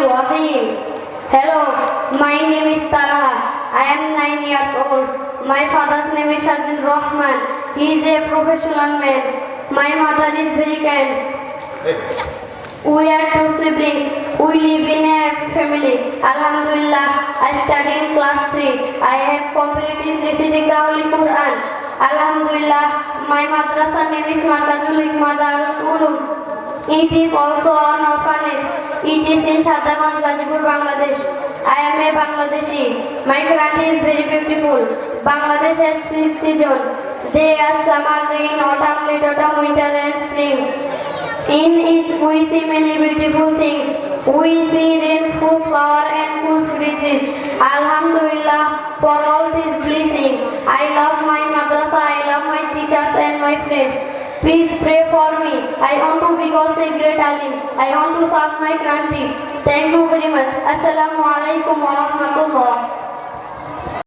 Bismillahirrahmanirrahim. Hello, my name is Talha. I am 9 years old. My father's name is Shadid Rahman. He is a professional man. My mother is very kind. We are two siblings. We live in a family. Alhamdulillah, I study in class 3. I have completed reciting the Holy Quran. Alhamdulillah, my madrasa name is Markazul Hikmah Darul Ulum. It is also an orphanage. It is in Shadaganj, Gazipur, Bangladesh. I am a Bangladeshi. My country is very beautiful. Bangladesh has 6 seasons. They are summer, rain, autumn, late autumn, winter and spring. In it we see many beautiful things. We see rain, fruit, flower and good breezes. Alhamdulillah for all this blessing. I love my madrasa, I love my teachers and my friends. Please pray for me. I want to become a great alim. I want to serve my country. Thank you very much. Assalamu alaikum wa rahmatullah.